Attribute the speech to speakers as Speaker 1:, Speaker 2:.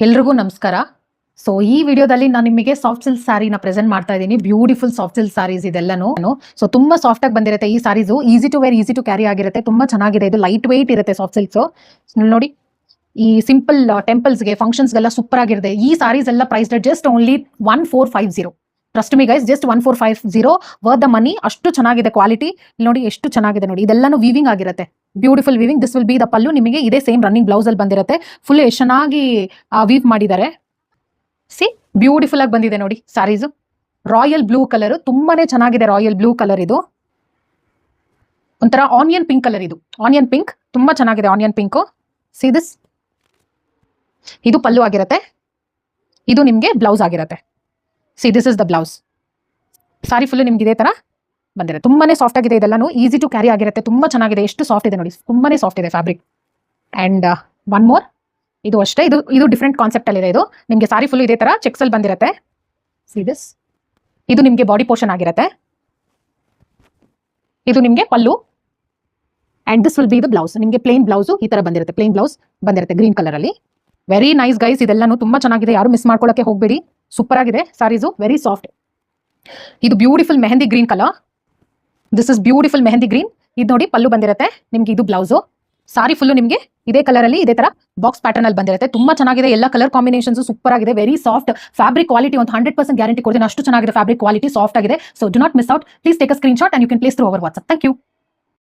Speaker 1: ಎಲ್ರಿಗೂ ನಮಸ್ಕಾರ. ಸೊ ಈ ವಿಡಿಯೋದಲ್ಲಿ ನಾನು ನಿಮಗೆ ಸಾಫ್ಟ್ ಸಿಲ್ಕ್ ಸ್ಯಾರಿನ ಪ್ರೆಸೆಂಟ್ ಮಾಡ್ತಾ ಇದ್ದೀನಿ. ಬ್ಯೂಟಿಫುಲ್ ಸಾಫ್ಟ್ ಸಿಲ್ಕ್ ಸ್ಯಾರೀಸ್ ಇದೆಲ್ಲನೂ. ಸೊ ತುಂಬಾ ಸಾಫ್ಟ್ ಆಗಿ ಬಂದಿರುತ್ತೆ ಈ sarees. Easy to wear, easy to carry ಆಗಿರುತ್ತೆ. ತುಂಬಾ ಚೆನ್ನಾಗಿದೆ. ಇದು ಲೈಟ್ ವೆಯ್ಟ್ ಇರುತ್ತೆ ಸಾಫ್ಟ್ ಸಿಲ್ಕ್ಸು. ನೋಡಿ, ಈ ಸಿಂಪಲ್ ಟೆಂಪಲ್ಸ್ಗೆ, ಫಂಕ್ಷನ್ಸ್ಗೆಲ್ಲ ಸೂಪರ್ ಆಗಿರುತ್ತೆ. ಈ ಸ್ಯಾರೀಸ್ ಎಲ್ಲ price just only 1450. Trust me guys, just 1450 worth the money. ಅಷ್ಟು ಚೆನ್ನಾಗಿದೆ ಕ್ವಾಲಿಟಿ. ನೋಡಿ ಎಷ್ಟು ಚೆನ್ನಾಗಿದೆ ನೋಡಿ. ಇದೆಲ್ಲಾನು ವೀವಿಂಗ್ ಆಗಿರುತ್ತೆ. Beautiful weaving. This will be the pallu. ನಿಮಗೆ ಇದೇ ಸೇಮ್ ರನ್ನಿಂಗ್ ಬ್ಲೌಸ್ ಅಲ್ಲಿ ಬಂದಿರುತ್ತೆ. ಫುಲ್ ಎಷ್ಟು ಚೆನ್ನಾಗಿ ವೀವ್ ಮಾಡಿದ್ದಾರೆ. ಸಿ, ಬ್ಯೂಟಿಫುಲ್ ಆಗಿ ಬಂದಿದೆ ನೋಡಿ ಸ್ಯಾರೀಸು. ರಾಯಲ್ ಬ್ಲೂ ಕಲರ್, ತುಂಬಾನೇ ಚೆನ್ನಾಗಿದೆ. ರಾಯಲ್ ಬ್ಲೂ ಕಲರ್ ಇದು ಒಂಥರ ಆನಿಯನ್ ಪಿಂಕ್ ಕಲರ್. ಇದು ಆನಿಯನ್ ಪಿಂಕ್ ತುಂಬಾ ಚೆನ್ನಾಗಿದೆ. Onion pink. ಸಿ ದಿಸ್, ಇದು ಪಲ್ಲು ಆಗಿರುತ್ತೆ. ಇದು ನಿಮಗೆ ಬ್ಲೌಸ್ ಆಗಿರುತ್ತೆ. See this is the blouse. Sorry full ನಿಮ್ಗೆ ಇದೇ ತರ ಬಂದಿರುತ್ತೆ. ತುಂಬಾನೇ ಸಾಫ್ಟ್ ಆಗಿದೆ. ಇದೆಲ್ಲಾನು ಈಸಿ ಟು ಕ್ಯಾರಿ ಆಗಿರುತ್ತೆ. ತುಂಬಾ ಚೆನ್ನಾಗಿದೆ. ಎಷ್ಟು ಸಾಫ್ಟ್ ಇದೆ ನೋಡಿ. ತುಂಬಾನೇ ಸಾಫ್ಟ್ ಇದೆ ಫ್ಯಾಬ್ರಿಕ್. ಅಂಡ್ ಒನ್ ಮೋರ್, ಇದು ಅಷ್ಟೇ. ಇದು ಡಿಫ್ರೆಂಟ್ ಕಾನ್ಸೆಪ್ಟ್ ಅಲ್ಲಿ ಇದೆ. ಇದು ನಿಮಗೆ ಸಾರಿ ಫುಲ್ ಇದೇ ತರ ಚೆಕ್ಸ್ ಅಲ್ಲಿ ಬಂದಿರುತ್ತೆ. ಸಿ ದಿಸ್, ಇದು ನಿಮಗೆ ಬಾಡಿ ಪೋರ್ಷನ್ ಆಗಿರುತ್ತೆ. ಇದು ನಿಮಗೆ pallu. And this will be the blouse. ನಿಮಗೆ ಪ್ಲೇನ್ ಬ್ಲೌಸ್ ಈ ತರ ಬಂದಿರುತ್ತೆ. ಪ್ಲೇನ್ ಬ್ಲೌಸ್ ಬಂದಿರುತ್ತೆ ಗ್ರೀನ್ ಕಲರ್ ಅಲ್ಲಿ. Very nice guys. ಇದೆಲ್ಲಾನು ತುಂಬಾ ಚೆನ್ನಾಗಿದೆ. ಯಾರು ಮಿಸ್ ಮಾಡ್ಕೊಳ್ಳಕ್ಕೆ ಹೋಗಬೇಡಿ. ಸೂಪರ್ ಆಗಿದೆ ಸ್ಯಾರೀಸು. Very soft. ಇದು beautiful mehndi green colour. This is beautiful mehndi green. ಇದು ನೋಡಿ ಪಲ್ಲು ಬಂದಿರುತ್ತೆ ನಿಮ್ಗೆ. ಇದು ಬ್ಲೌಸು. ಸಾರಿ ಫುಲ್ಲು ನಿಮಗೆ ಇದೇ ಕಲರ್ ಅಲ್ಲಿ, ಇದೇ ತರ ಬಾಕ್ಸ್ ಪ್ಯಾಟರ್ನ್ ಅಲ್ಲಿ ಬಂದಿರುತ್ತೆ. ತುಂಬಾ ಚೆನ್ನಾಗಿದೆ. ಎಲ್ಲ ಕಲರ್ ಕಾಂಬಿನೇಷನ್ಸ್ ಸೂಪರ್ ಆಗಿದೆ. Very soft. ಫ್ಯಾಬ್ರಿಕ್ ಕ್ವಾಲಿಟಿ ಒಂದು 100% ಗ್ಯಾರಂಟಿ ಕೊಡ್ತೀನಿ. ಅಷ್ಟು ಚೆನ್ನಾಗಿದೆ ಫ್ಯಾಬ್ರಿಕ್ ಕ್ವಾಲಿಟಿ. ಸಾಫ್ಟ್ ಆಗಿದೆ. So do not miss out. Please take a screenshot and you can place through our WhatsApp. Thank you.